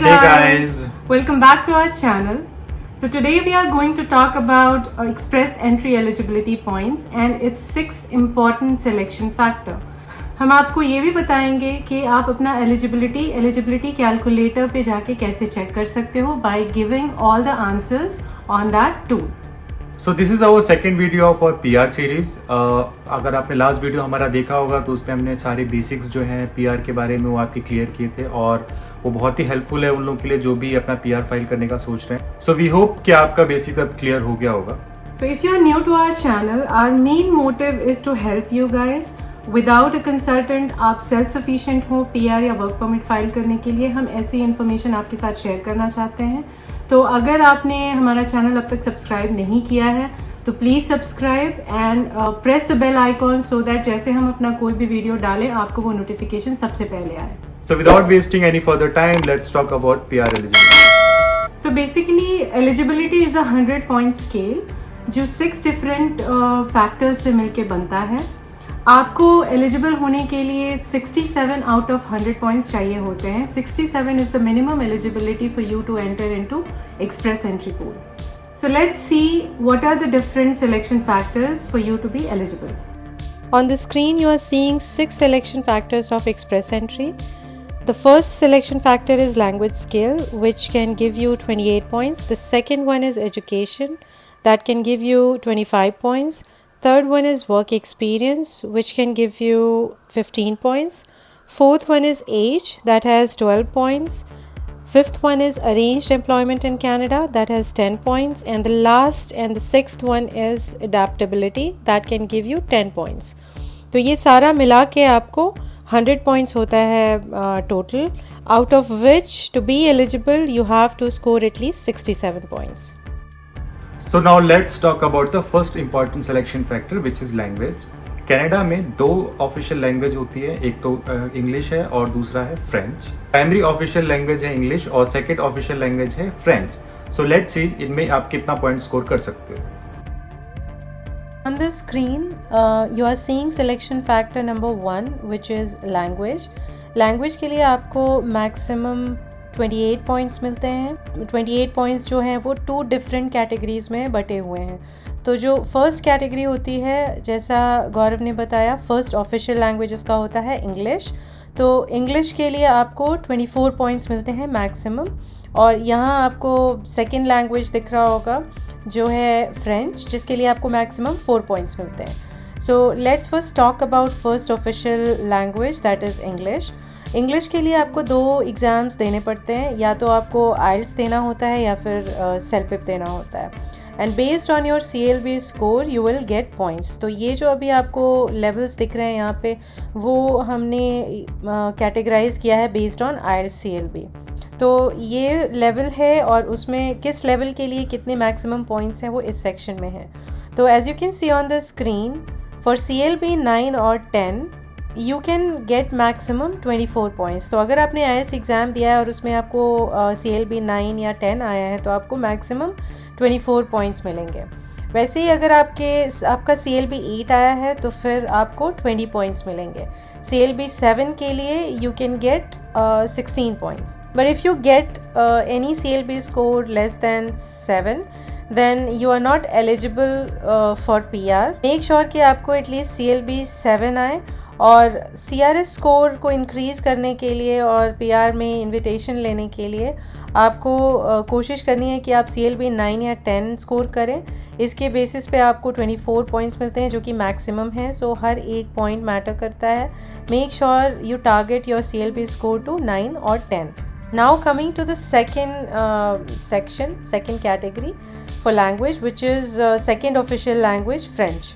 Hey guys, welcome back to our channel. So today we are going to talk about express entry eligibility points and its 6 important selection factor. हम आपको ये भी बताएंगे कि आप अपना एलिजिबिलिटी कैलकुलेटर पे जाके कैसे चेक कर सकते हो by giving all the answers on that tool. so this is our second video of our PR series. अगर आपने लास्ट वीडियो हमारा देखा होगा तो उसमें हमने सारे बेसिक्स जो हैं PR के बारे में वो आपके क्लियर किए थे और वो बहुत ही हेल्पफुल है उन लोगों के लिए जो भी अपना PR फाइल करने का सोच रहे हैं. सो वी होप कि आपका बेसिक अब क्लियर हो गया होगा. So if you are new to our channel, our main motive is to help you guys. Without a consultant, आप सेल्फ सफिशिएंट हो PR या वर्क परमिट फाइल करने के लिए. हम ऐसी इन्फॉर्मेशन आपके साथ शेयर करना चाहते हैं. तो अगर आपने हमारा चैनल अब तक सब्सक्राइब नहीं किया है तो please subscribe and press the bell icon so that जैसे हम अपना कोई भी वीडियो डालें आपको वो नोटिफिकेशन सबसे पहले आए. So without wasting any further time, let's talk about PR eligibility. So basically eligibility is a 100-point scale जो 6 different factors से मिलके बनता है. आपको एलिजिबल होने के लिए 67 आउट ऑफ 100 पॉइंट्स चाहिए होते हैं. 67 is the minimum eligibility for you to enter into express entry pool. So let's see what are the different selection factors for you to be eligible. On the screen you are seeing 6 selection factors of express entry. The first selection factor is language skill, which can give you 28 points. The second one is education, that can give you 25 points. Third one is work experience, which can give you 15 points. Fourth one is age, that has 12 points. Fifth one is arranged employment in Canada, that has 10 points. And the last and the sixth one is adaptability, that can give you 10 points. तो ये सारा मिला के आपको 100 points होता है total, out of which to be eligible you have to score at least 67 points. So now let's talk about the first important selection factor, which is language. Canada में 2 official language होती है, एक तो English है और दूसरा है French. Primary official language है इंग्लिश और सेकंड ऑफिशियल लैंग्वेज है फ्रेंच. सो लेट्स सी इनमें आप कितना पॉइंट स्कोर कर सकते हो. On the screen, you are seeing selection factor number 1, which is language. Language के लिए आपको maximum 28 पॉइंट्स मिलते हैं. 28 पॉइंट्स जो हैं वो 2 डिफरेंट कैटेगरीज में बटे हुए हैं. तो जो फर्स्ट कैटेगरी होती है, जैसा गौरव ने बताया, फर्स्ट ऑफिशियल लैंग्वेज उसका होता है इंग्लिश. तो इंग्लिश के लिए आपको 24 पॉइंट्स मिलते हैं मैक्सिमम. और यहाँ आपको सेकंड लैंग्वेज दिख रहा होगा जो है फ्रेंच, जिसके लिए आपको मैक्सिमम 4 पॉइंट्स मिलते हैं. So let's first talk about first official language, that is English. English के लिए आपको 2 एग्ज़ाम्स देने पड़ते हैं. या तो आपको आइल्स देना होता है या फिर सेल्पिप देना होता है. And based on your CLB score you will gate points. तो ये जो अभी आपको लेवल्स दिख रहे हैं यहाँ पे, वो हमने कैटेगराइज किया है बेस्ड ऑन आइल्स CLB. तो ये लेवल है और उसमें किस लेवल के लिए कितने मैक्सिमम पॉइंट्स हैं वो इस सेक्शन में है. तो as you can see on the screen, for CLB 9 और 10 you can get maximum 24 points. तो अगर आपने IELTS एग्ज़ाम दिया है और उसमें आपको CLB 9 या 10 आया है तो आपको मैक्सिमम 24 पॉइंट्स मिलेंगे. वैसे ही अगर आपका CLB 8 आया है तो फिर आपको 20 पॉइंट्स मिलेंगे. CLB 7 के लिए you can gate 16 points. But if you get any CLB score less than 7 then you are not eligible for PR. Make sure कि आपको एटलीस्ट CLB 7 आए. और CRS स्कोर को इंक्रीज़ करने के लिए और PR में इनविटेशन लेने के लिए आपको कोशिश करनी है कि आप CLB 9 या 10 स्कोर करें. इसके बेसिस पे आपको 24 पॉइंट्स मिलते हैं जो कि मैक्सिमम है. सो हर एक पॉइंट मैटर करता है. Make sure you target your CLB score to 9 और 10. Now coming to the second category for language, which is second official language, French.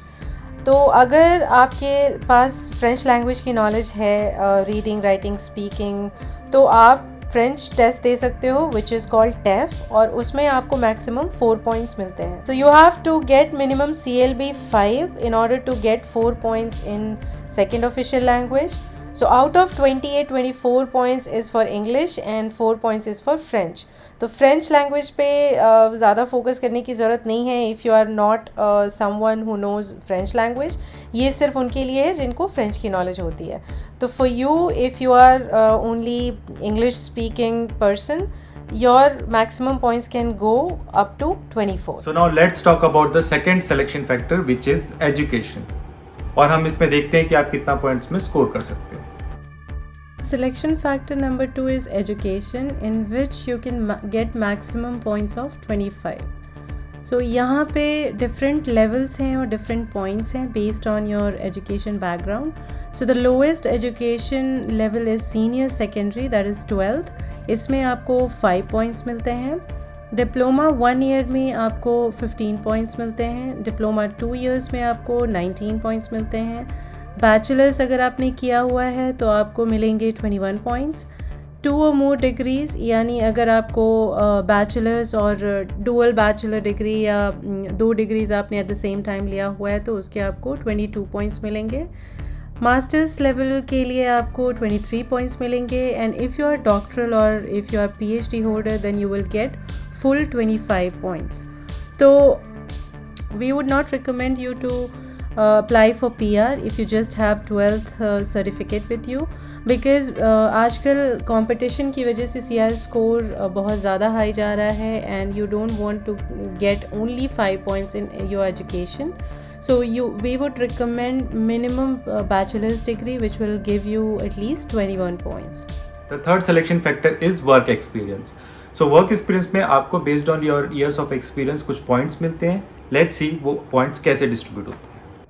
तो अगर आपके पास फ्रेंच लैंग्वेज की नॉलेज है, रीडिंग, राइटिंग, स्पीकिंग, तो आप फ्रेंच टेस्ट दे सकते हो विच इज़ कॉल्ड TEF. और उसमें आपको मैक्सिमम 4 पॉइंट्स मिलते हैं. So you have to get minimum CLB 5 in order to get 4 points in second official language. So out of 28, 24 points is for English and 4 points is for French. तो French language पे ज़्यादा focus करने की ज़रूरत नहीं है if you are not someone who knows French language. ये सिर्फ उनके लिए है जिनको फ्रेंच की नॉलेज होती है. तो for you if you are only English speaking person, your maximum points can go up to 24. So now let's talk about the second selection factor which is education. और हम इसमें देखते हैं कि आप कितना पॉइंट्स में स्कोर कर सकते हो. Selection factor number 2 is education, in which you can get maximum points of 25. So यहाँ पे different levels हैं और different points हैं based on your education background. So the lowest education level is senior secondary, that is 12th. इसमें आपको 5 points मिलते हैं. Diploma 1 year में आपको 15 पॉइंट्स मिलते हैं. डिप्लोमा 2 इयर्स में आपको 19 पॉइंट्स मिलते हैं. बैचलर्स अगर आपने किया हुआ है तो आपको मिलेंगे 21 पॉइंट्स. 2 और मोर डिग्रीज़, यानी अगर आपको बैचलर्स और डुअल बैचलर डिग्री या 2 डिग्रीज़ आपने एट द सेम टाइम लिया हुआ है तो उसके आपको 22 पॉइंट्स मिलेंगे. मास्टर्स लेवल के लिए आपको 23 पॉइंट्स मिलेंगे. And if you are doctoral और if you are PhD holder then you will get full 25 points. So we would not recommend you to apply for PR if you just have 12th certificate with you, because आजकल competition की वजह से CR score बहुत ज़्यादा high जा रहा है and you don't want to get only 5 points in your education. So we would recommend minimum bachelor's degree which will give you at least 21 points. The third selection factor is work experience. So work experience में आपको based on your years of experience कुछ points मिलते हैं. Let's see वो points कैसे distribute होते हैं.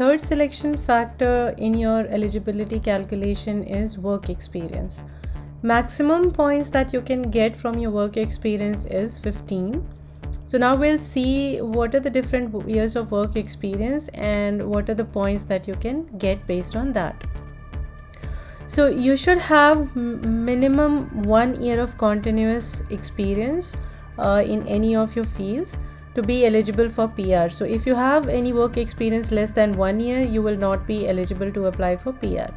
Third selection factor in your eligibility calculation is work experience. Maximum points that you can get from your work experience is 15. So now we'll see what are the different years of work experience and what are the points that you can get based on that. So you should have minimum 1 year of continuous experience in any of your fields to be eligible for PR. So if you have any work experience less than 1 year, you will not be eligible to apply for PR.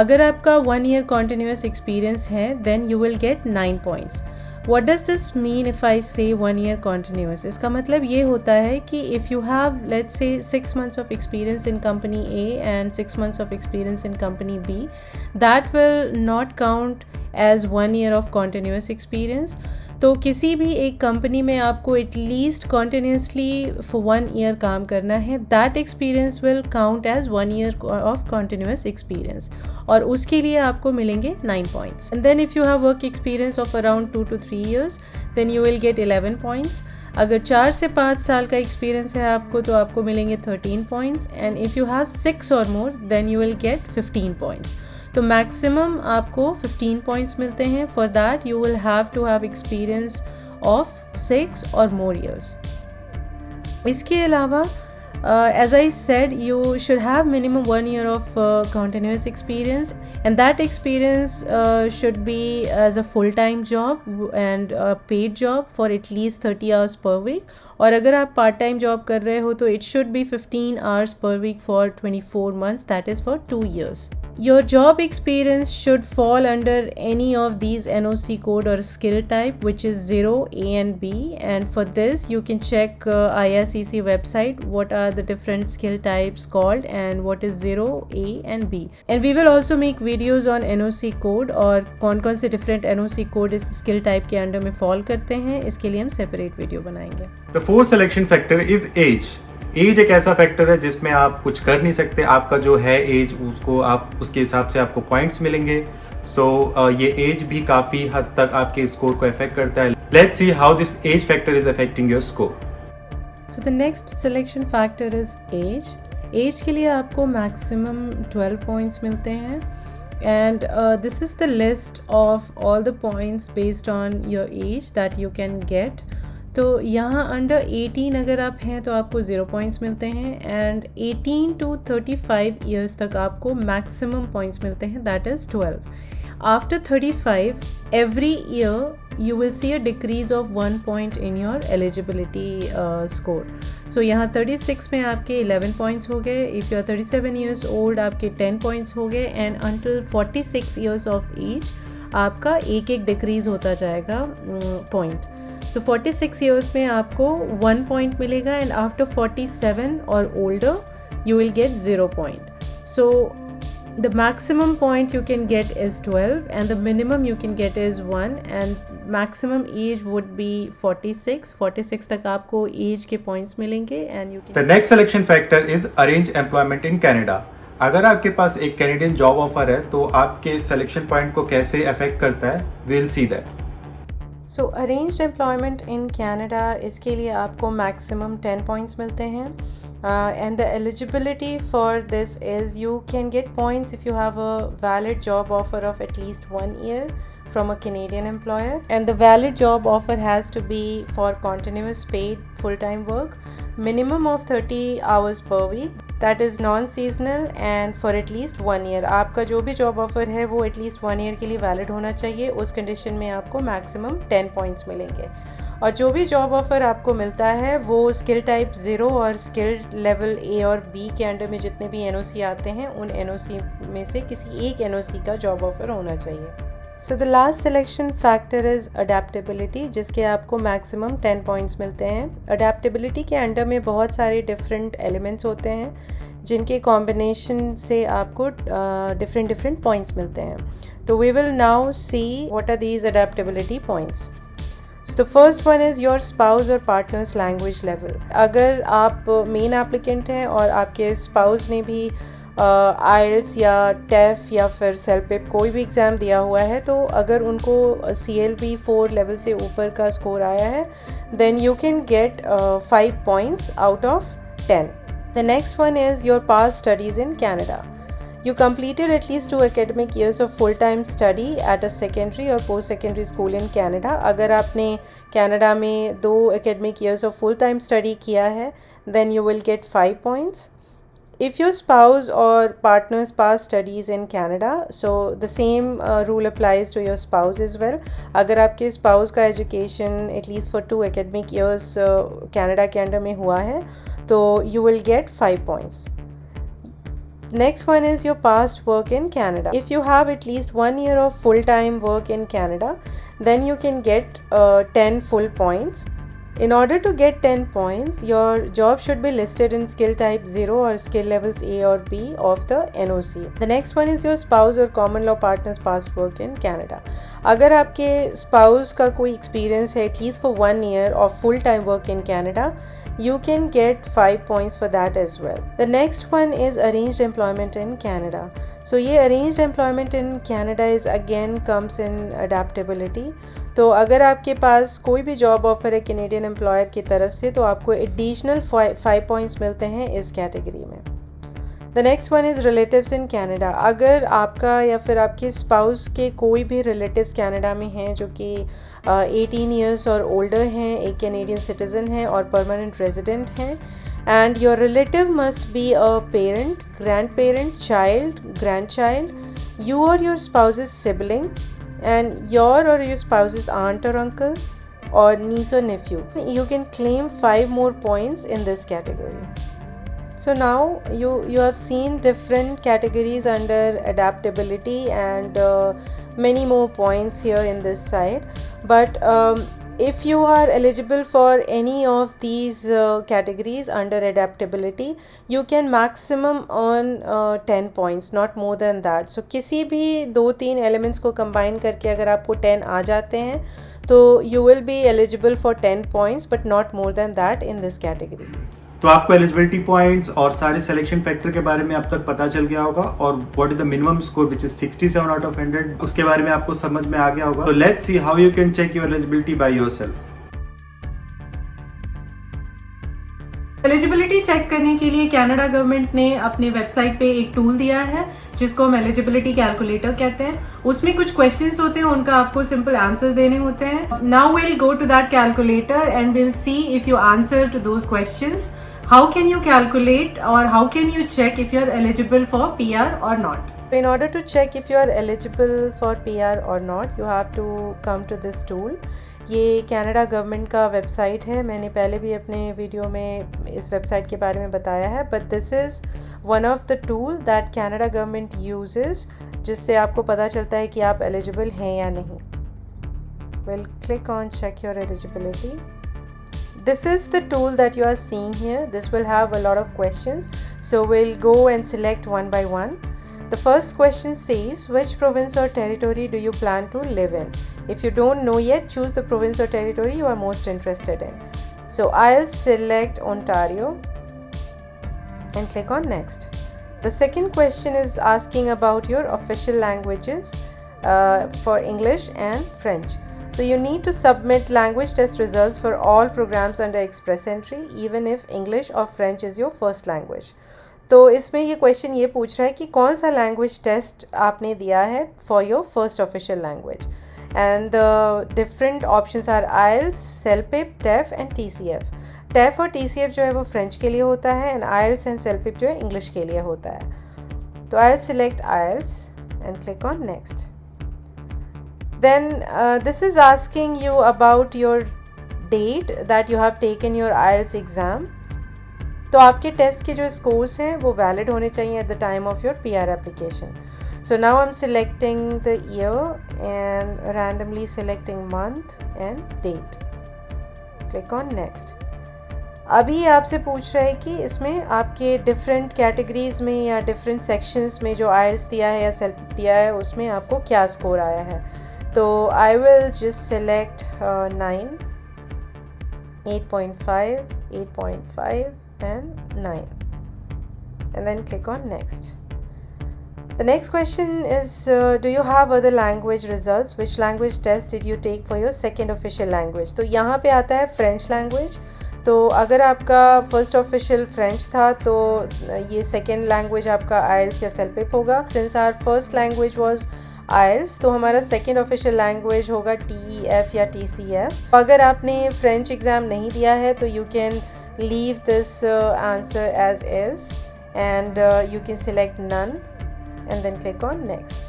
अगर आपका 1 year continuous experience है, then you will get 9 points. What does this mean if I say 1 year continuous? इसका मतलब ये होता है कि if you have let's say 6 months of experience in company A and 6 months of experience in company B, that will not count as 1 year of continuous experience. तो किसी भी एक कंपनी में आपको एटलीस्ट कॉन्टिन्यूसली फॉर 1 ईयर काम करना है. That experience will count as 1 year of continuous experience और उसके लिए आपको मिलेंगे 9 points. And then if you have work experience of around 2 to 3 years then you will get 11 points. अगर 4 से 5 साल का एक्सपीरियंस है आपको तो आपको मिलेंगे 13 points. And if you have 6 और more then you will get 15 points. तो मैक्सिमम आपको 15 पॉइंट्स मिलते हैं. For that you will have to have experience of 6 और मोर ईयर्स. इसके अलावा as I said, you should have minimum 1 year of continuous experience, and that experience should be as a full-time job and a paid job for at least 30 hours per week. और अगर आप part time job कर रहे हो तो it should be 15 hours per week for 24 months, that is for 2 years. Your job experience should fall under any of these NOC code or skill type, which is 0, A and B. And for this you can check IRCC website what are the different skill types called and what is 0, A and B. And we will also make videos on NOC code और कौन-कौन से different NOC code इस skill type के under में fall करते हैं. इसके लिए हम separate video बनाएंगे. The fourth selection factor is age. Age एक ऐसा फैक्टर है जिसमें आप कुछ कर नहीं सकते. आपका जो है एज उसको आप उसके हिसाब से आपको पॉइंट्स मिलेंगे. सो ये एज भी काफ़ी हद तक आपके स्कोर को अफेक्ट करता है. Let's see how this age factor is affecting your score. So the next selection factor is age. Age के लिए आपको मैक्सिमम 12 पॉइंट्स मिलते हैं. And this is the list of all the points based on your age that you can get तो यहाँ under 18 अगर आप हैं तो आपको 0 पॉइंट्स मिलते हैं, एंड 18 to 35 ईयर्स तक आपको मैक्सिमम पॉइंट्स मिलते हैं, that is 12. After 35 every year you will see a decrease of 1 point in your eligibility score. So यहाँ 36 में आपके 11 पॉइंट्स हो गए, if you are 37 years old आपके 10 पॉइंट्स हो गए, and until 46 years of each आपका एक एक डिक्रीज होता जाएगा पॉइंट. सो 46 ईयर्स में आपको 1 पॉइंट मिलेगा, एंड आफ्टर 47 और older you will gate 0 point. So the maximum point you can get is 12 and the minimum you can get is 1, and maximum age would be 46 तक आपको age के points मिलेंगे, and you can. The next selection factor is arranged employment in Canada. अगर आपके पास एक Canadian job offer है तो आपके सिलेक्शन पॉइंट को कैसे अफेक्ट करता है, we'll see that. So arranged employment in Canada, इसके लिए आपको maximum 10 points मिलते हैं. And the eligibility for this is you can get points if you have a valid job offer of at least 1 year from a Canadian employer, and the valid job offer has to be for continuous paid full-time work, minimum of 30 hours per week, that is non-seasonal, and for at least 1 year. आपका जो भी job offer है वो at least 1 year के लिए valid होना चाहिए. उस condition में आपको maximum 10 points मिलेंगे. और जो भी जॉब ऑफ़र आपको मिलता है वो स्किल टाइप 0 और स्किल लेवल A और B के अंडर में जितने भी NOC आते हैं उन NOC में से किसी एक NOC का जॉब ऑफ़र होना चाहिए. So the last selection factor is adaptability, जिसके आपको मैक्सिमम 10 पॉइंट्स मिलते हैं. अडेप्टेबिलिटी के अंडर में बहुत सारे डिफरेंट एलिमेंट्स होते हैं जिनके कॉम्बिनेशन से आपको डिफरेंट पॉइंट्स मिलते हैं. तो we will now see what are these adaptability points. So the first one is your spouse or partner's language level. अगर आप मेन एप्लीकेंट हैं और आपके स्पाउस ने भी IELTS या TEF या फिर सेलपिप कोई भी एग्ज़ाम दिया हुआ है, तो अगर उनको CLB 4 लेवल से ऊपर का स्कोर आया है then you can get 5 points out of 10. The next one is your past studies in Canada. You completed at least 2 academic years of full-time study at a secondary or post-secondary school in Canada. अगर आपने Canada में 2 academic years of full-time study किया है then you will get 5 points. If your spouse or partner's past studies in Canada, so the same rule applies to your spouse as well. अगर आपके spouse का education at least for 2 academic years Canada के under में हुआ है तो you will get 5 points. Next one is your past work in Canada. If you have at least 1 year of full-time work in Canada, then you can get 10 full points. In order to get 10 points, your job should be listed in skill type 0 or skill levels A or B of the NOC. The next one is your spouse or common law partner's past work in Canada. अगर आपके spouse का कोई experience है at least for 1 year of full-time work in Canada, you can get 5 points for that as well. The next one is arranged employment in Canada. So ये arranged employment in Canada is again comes in adaptability. तो अगर आपके पास कोई भी job offer है Canadian employer की तरफ से तो आपको एडिशनल 5 पॉइंट्स मिलते हैं इस कैटेगरी में. The next one is relatives in Canada. अगर आपका या फिर आपके स्पाउस के कोई भी रिलेटिव्स कनाडा में हैं जो कि 18 ईयर्स और ओल्डर हैं, एक कैनेडियन सिटीज़न हैं और परमानेंट रेजिडेंट हैं, and your relative must be a parent, grand parent, child, grand child, you or your spouse's sibling, and your or your spouse's aunt or uncle or niece or nephew. You can claim 5 more points in this category. So now you have seen different categories under adaptability and many more points here in this side. But if you are eligible for any of these categories under adaptability, you can maximum earn 10 points, not more than that. So किसी भी 2-3 elements को combine करके अगर आपको 10 आ जाते हैं तो you will be eligible for 10 points, but not more than that in this category. तो आपको एलिजिबिलिटी पॉइंट्स और सारे सिलेक्शन फैक्टर के बारे में अब तक पता चल गया होगा और what is the minimum score which is 67 out of 100 उसके बारे में आपको समझ में आ गया होगा. तो let's see how you can check your eligibility by yourself. Eligibility check करने के लिए कनाडा गवर्नमेंट ने अपने वेबसाइट पे एक टूल दिया है जिसको हम एलिजिबिलिटी कैलकुलेटर कहते हैं। उसमें कुछ क्वेश्चंस होते हैं, उनका आपको सिंपल आंसर्स देने होते हैं। Now will go to that calculator and will see if you answer to those questions. How can you calculate और how can you check if you are eligible for PR or not? In order to check if you are eligible for PR or not, you have to come to this tool. ये Canada government का website है, मैंने पहले भी अपने video में इस website के बारे में बताया है, but this is one of the tool that Canada government uses, जिससे आपको पता चलता है कि आप एलिजिबल हैं या नहीं. We'll click on check your eligibility. This is the tool that you are seeing here. This will have a lot of questions. So we'll go and select one by one. The first question says, which province or territory do you plan to live in? If you don't know yet, choose the province or territory you are most interested in. So I'll select Ontario and click on next. The second question is asking about your official languages for English and French. So you need to submit language test results for all programs under Express Entry, even if English or French is your first language. तो इसमें ये question ये पूछ रहा है कि कौन सा लैंग्वेज टेस्ट आपने दिया है for your first official language, and the different options are IELTS, CELPIP, TEF and TCF. TEF और TCF जो है वो फ्रेंच के लिए होता है, एंड IELTS एंड CELPIP जो है इंग्लिश के लिए होता है. तो I'll select IELTS and click on next. Then this is asking you about your date that you have taken your IELTS exam. तो आपके टेस्ट के जो स्कोर्स हैं वो वैलिड होने चाहिए at the time of your PR application. So now I am selecting the year and randomly selecting month and date. Click on next. अभी आपसे पूछ रहा है कि इसमें आपके डिफरेंट कैटेगरीज में या डिफरेंट सेक्शंस में जो IELTS दिया है या सेल्फ दिया है उसमें आपको क्या स्कोर आया है. तो I will just select 9, 8.5, 8.5 and 9, and then click on next. The next question is, do you have other language results? Which language test did you take for your second official language? तो यहाँ पे आता है French language. तो अगर आपका first official French था तो ये सेकेंड लैंग्वेज आपका IELTS या CELPIP होगा. Since our first language was IELTS, तो हमारा सेकेंड ऑफिशियल लैंग्वेज होगा TEF या TCF. अगर आपने फ्रेंच एग्ज़ाम नहीं दिया है तो you can leave this answer as is, and you can select none and then click on next.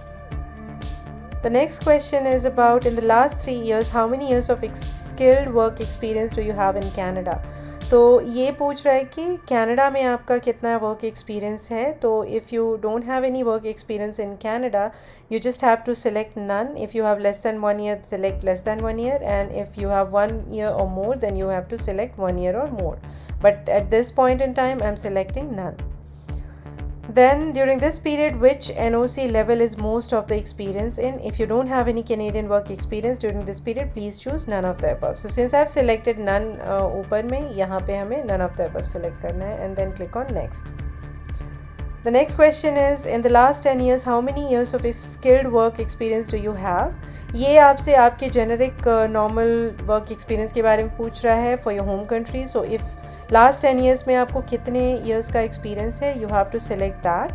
The next question is about, in the last 3 years, how many years of skilled work experience do you have in Canada? तो ये पूछ रहा है कि Canada में आपका कितना work experience है. तो if you don't have any work experience in Canada, you just have to select none. If you have less than 1 year, select less than 1 year, and if you have 1 year or more, then you have to select 1 year or more. But at this point in time, I'm selecting none. Then during this period, which NOC level is most of the experience in? If you don't have any Canadian work experience during this period, please choose none of the above. So since I've selected none, ऊपर में यहाँ पे हमें none of the above select करना है, and then click on next. The next question is, in the last 10 years, how many years of skilled work experience do you have? ये आपसे आपके generic normal work experience के बारे में पूछ रहा है for your home country. So if last 10 years में आपको कितने years का experience है, you have to select that.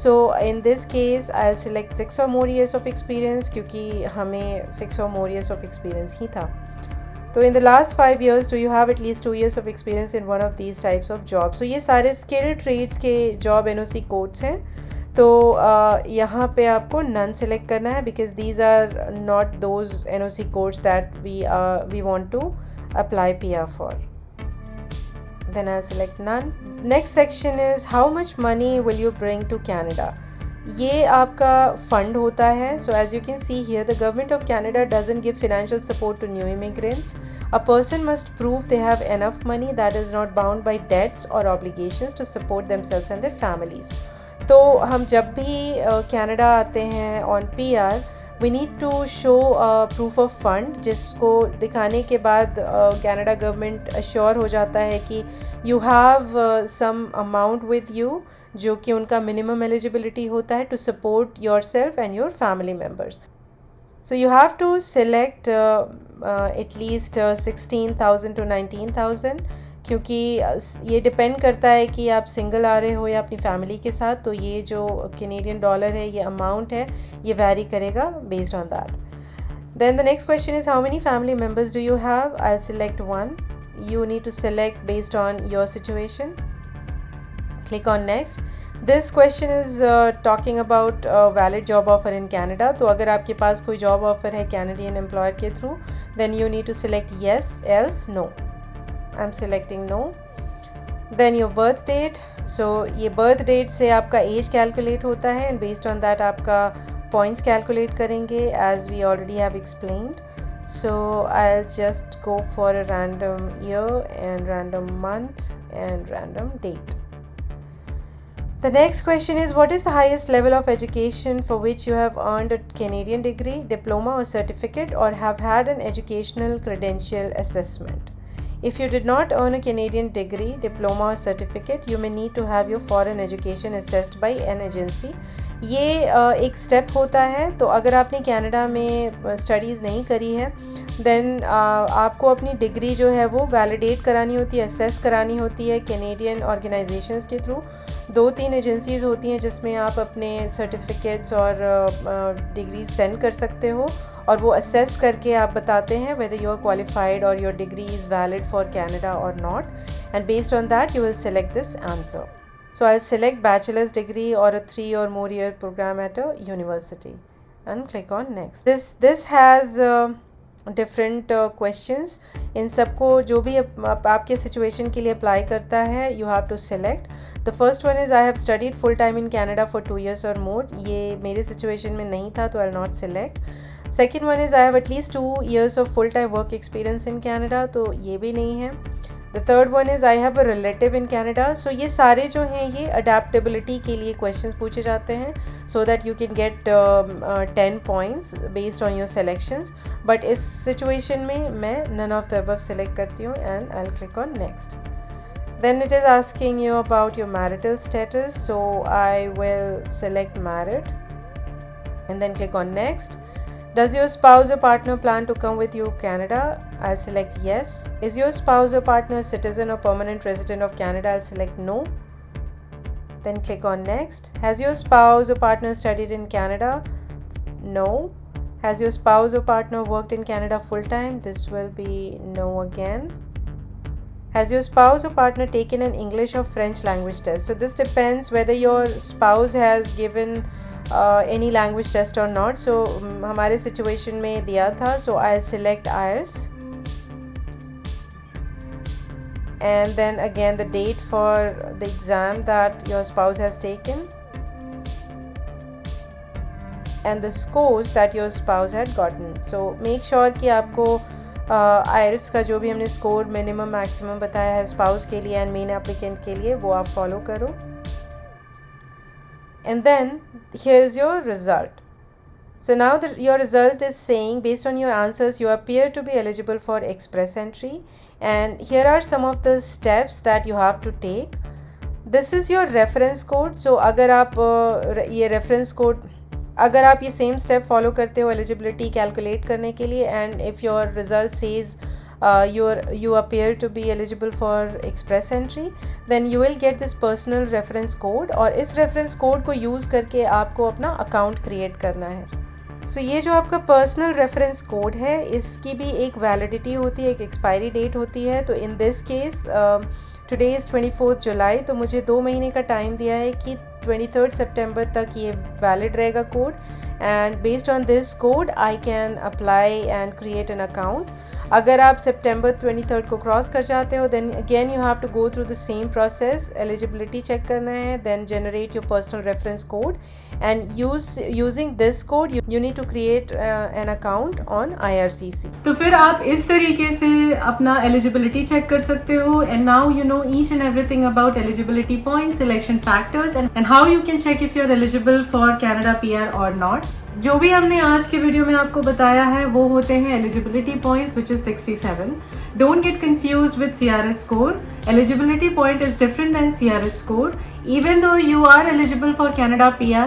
So in this case, I'll select 6 or more years of experience क्योंकि हमें 6 or more years of experience ही था. तो in the last 5 years, do you have at least 2 years of experience in one of these types of jobs? So ये सारे skilled trades के job NOC codes हैं. तो यहाँ पे आपको none select करना है because these are not those NOC codes that we want to apply PR for. Then I'll select none. Next section is, how much money will you bring to Canada? ये आपका fund होता है. So as you can see here, the government of Canada doesn't give financial support to new immigrants. A person must prove they have enough money that is not bound by debts or obligations to support themselves and their families. तो हम जब भी Canada आते हैं on PR, we need to show proof of fund, जिसको दिखाने के बाद कनाडा गवर्नमेंट अश्योर हो जाता है कि you have some amount with you, जो कि उनका minimum eligibility होता है to support yourself and your family members. So you have to select at least 16,000 to 19,000. क्योंकि ये डिपेंड करता है कि आप सिंगल आ रहे हो या अपनी फैमिली के साथ, तो ये जो कैनेडियन डॉलर है, ये अमाउंट है, ये वैरी करेगा based on that. Then the next question is, how many family members do you have? I'll select 1. You need to select based on your situation. Click on next. This question is talking about valid job offer in Canada. तो अगर आपके पास कोई job offer है Canadian employer के through, then you need to select yes, else no. I'm selecting no. Then your birth date. So ये birth date से आपका age calculate होता है and based on that आपका points calculate करेंगे as we already have explained. So I'll just go for a random year and random month and random date. The next question is, what is the highest level of education for which you have earned a Canadian degree, diploma or certificate, or have had an educational credential assessment? If you did not earn a Canadian degree, diploma or certificate, you may need to have your foreign education assessed by an agency. ये एक step होता है. तो अगर आपने Canada में studies नहीं करी है, देन आपको अपनी डिग्री जो है वो वैलिडेट करानी होती है, असेस करानी होती है कैनेडियन ऑर्गेनाइजेशंस के थ्रू. 2-3 एजेंसीज़ होती हैं जिसमें आप अपने सर्टिफिकेट्स और डिग्री सेंड कर सकते हो, और वो असेस करके आप बताते हैं whether you are qualified or your degree is valid for Canada or not, and based on that you will select this answer. So I'll select bachelor's degree or a 3 or more year program at a university and click on next. This has different questions. इन सबको जो भी आपके situation के लिए apply करता है, you have to select. The first one is, I have studied full time in Canada for 2 years or more. ये मेरे situation में नहीं था, तो I'll not select. Second one is, I have at least 2 years of full time work experience in Canada. तो ये भी नहीं है. The third one is, I have a relative in Canada. So ये सारे जो हैं ये adaptability के लिए questions पूछे जाते हैं, so that you can get 10 points based on your selections. But इस situation में मैं none of the above select करती हूँ and I'll click on next. Then it is asking you about your marital status. So I will select married and then click on next. Does your spouse or partner plan to come with you to Canada? I'll select yes. Is your spouse or partner a citizen or permanent resident of Canada? I'll select no. Then click on next. Has your spouse or partner studied in Canada? No. Has your spouse or partner worked in Canada full time? This will be no again. Has your spouse or partner taken an English or French language test? So this depends whether your spouse has given any language test or not. So हमारे situation में दिया था, so I'll select IELTS, and then again the date for the exam that your spouse has taken and the scores that your spouse had gotten. So make sure कि आपको IELTS का जो भी हमने स्कोर मिनिमम मैक्सिमम बताया है spouse के लिए एंड मेन एप्लीकेंट के लिए, वो आप फॉलो करो. And then here is your result. So now your result is saying, based on your answers, you appear to be eligible for express entry, and here are some of the steps that you have to take. This is your reference code. So अगर आप ये reference code, अगर आप ये same step follow करते हो eligibility calculate करने के लिए, and if your result says you appear to be eligible for express entry, then you will get this personal reference code, और इस reference code को यूज़ करके आपको अपना अकाउंट क्रिएट करना है. So ये जो आपका पर्सनल रेफरेंस कोड है, इसकी भी एक वैलिडिटी होती है, एक एक्सपायरी डेट होती है. तो in this case today is 24 जुलाई, तो मुझे 2 महीने का टाइम दिया है कि 23 सितंबर तक ये वैलिड रहेगा code, and based on this code I can apply and create an account. अगर आप सितंबर 23 को क्रॉस कर जाते हो, then again you have to go through the same process. Eligibility check करना है, then generate your personal reference code, and using this code you need to create an account on IRCC. तो फिर आप इस तरीके से अपना एलिजिबिलिटी चेक कर सकते हो, and now you know each and everything about eligibility points, selection factors, and how you can check if you are eligible for Canada PR और नॉट. जो भी हमने आज के वीडियो में आपको बताया है वो होते हैं eligibility points, which is 67. Don't get confused with CRS score. Eligibility point is different than CRS score. Even though you are eligible for Canada PR,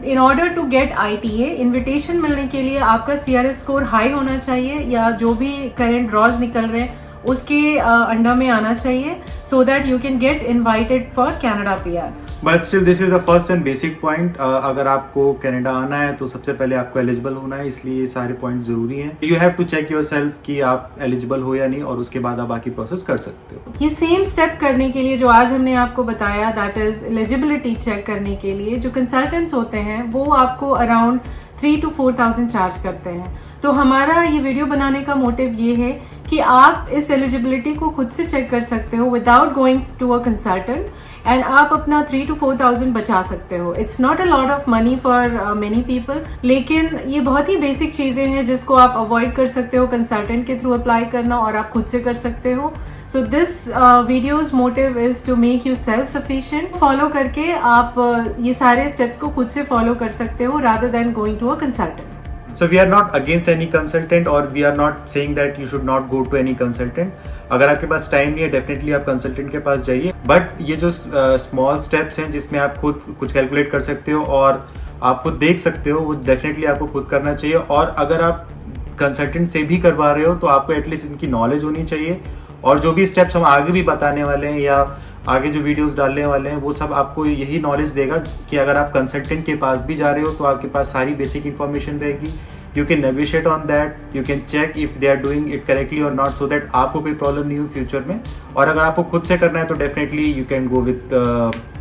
in order to get ITA invitation मिलने के लिए आपका CRS score high होना चाहिए, या जो भी current drawers निकल रहे हैं उसके अंडर में आना चाहिए, so that you can get invited for Canada PR। But still this is the first and basic point. अगर आपको कनाडा आना है तो सबसे पहले आपको एलिजिबल होना है, इसलिए ये सारे पॉइंट जरूरी हैं। You have to check yourself कि आप एलिजिबल हो या नहीं, और उसके बाद आप बाकी प्रोसेस कर सकते हो। ये सेम स्टेप करने के लिए जो आज हमने आपको बताया, दैट इज एलिजिबिलिटी चेक करने के लिए जो कंसल्टेंट्स होते हैं वो आपको अराउंड 3,000 to 4,000 चार्ज करते हैं। तो हमारा ये वीडियो बनाने का मोटिव ये है कि आप इस एलिजिबिलिटी को खुद से चेक कर सकते हो without going to a consultant, and आप अपना 3,000 to 4,000 बचा सकते हो। It's not a lot of money for many people, लेकिन ये बहुत ही बेसिक चीजें हैं जिसको आप अवॉइड कर सकते हो कंसल्टेंट के थ्रू अप्लाई करना, और आप खुद से कर सकते हो। So this video's motive is to make you self sufficient. Follow करके आप ये सारे स्टेप्स को खुद से फॉलो कर सकते हो rather than going to a consultant. So we are not against any consultant, और we are not saying that you should not go to any consultant. अगर आपके पास टाइम नहीं है, डेफिनेटली आप कंसल्टेंट के पास जाइए। बट ये जो स्मॉल स्टेप्स हैं जिसमें आप खुद कुछ कैलकुलेट कर सकते हो और आप खुद देख सकते हो, वो डेफिनेटली आपको खुद करना चाहिए। और अगर आप कंसल्टेंट से भी करवा रहे हो तो आपको एटलीस्ट इनकी नॉलेज होनी चाहिए, और जो भी स्टेप्स हम आगे भी बताने वाले हैं या आगे जो वीडियोस डालने वाले हैं वो सब आपको यही नॉलेज देगा कि अगर आप कंसल्टेंट के पास भी जा रहे हो तो आपके पास सारी बेसिक इन्फॉर्मेशन रहेगी। You can negotiate on that, you can check if they are doing it correctly और नॉट, सो दैट आपको कोई प्रॉब्लम नहीं हो फ्यूचर में। और अगर आपको खुद से करना है तो definitely you can go with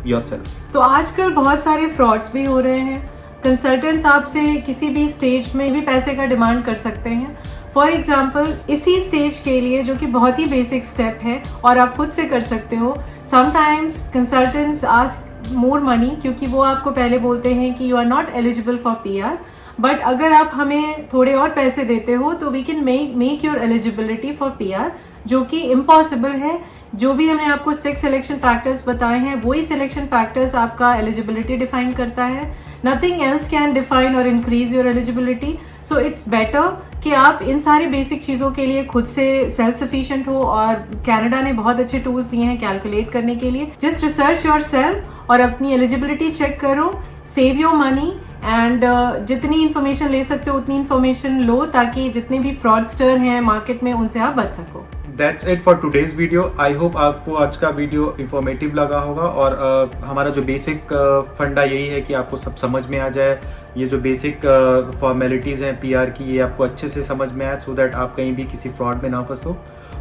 yourself. तो आजकल बहुत सारे फ्रॉड्स भी हो रहे हैं। कंसल्टेंट्स आपसे किसी भी स्टेज में भी पैसे का डिमांड कर सकते हैं। फॉर एग्जाम्पल, इसी स्टेज के लिए जो कि बहुत ही बेसिक स्टेप है और आप खुद से कर सकते हो, sometimes consultants ask more money, क्योंकि वो आपको पहले बोलते हैं कि you are not eligible for PR, but अगर आप हमें थोड़े और पैसे देते हो तो we can make your eligibility for PR, जो कि इम्पॉसिबल है। जो भी हमने आपको 6 सिलेक्शन फैक्टर्स बताए हैं, वही सिलेक्शन फैक्टर्स आपका एलिजिबिलिटी डिफाइन करता है। नथिंग एल्स कैन डिफाइन और increase your eligibility. So it's better कि आप इन सारी बेसिक चीज़ों के लिए खुद से सेल्फ सफिशिएंट हो, और कनाडा ने बहुत अच्छे टूल्स दिए हैं कैलकुलेट करने के लिए। जस्ट रिसर्च योर सेल्फ और अपनी एलिजिबिलिटी चेक करो, सेव योर मनी, एंड जितनी इन्फॉर्मेशन ले सकते हो उतनी इन्फॉर्मेशन लो, ताकि जितने भी फ्रॉडस्टर हैं मार्केट में उनसे आप बच सको। That's it for today's video. I hope आपको आज का वीडियो इंफॉर्मेटिव लगा होगा, और हमारा जो बेसिक फंडा यही है कि आपको सब समझ में आ जाए। ये जो बेसिक फॉर्मेलिटीज़ हैं PR की, ये आपको अच्छे से समझ में आए, सो दैट आप कहीं भी किसी फ्रॉड में ना फंसो।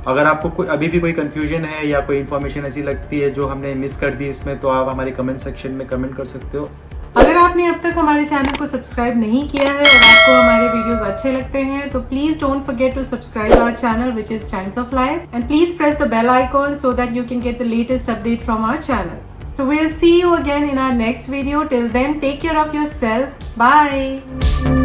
अगर आपको अभी भी कोई कंफ्यूजन है या कोई इन्फॉर्मेशन ऐसी लगती है जो हमने मिस कर दी इसमें, तो आप हमारे कमेंट सेक्शन में कमेंट कर सकते हो। अगर आपने अब तक हमारे चैनल को सब्सक्राइब नहीं किया है और आपको हमारे वीडियोस अच्छे लगते हैं, तो please don't forget to subscribe our channel which is Times of Life, and please press the bell icon so that you can get the latest update from our channel. So we'll see you again in our next video. Till then, take care of yourself. Bye.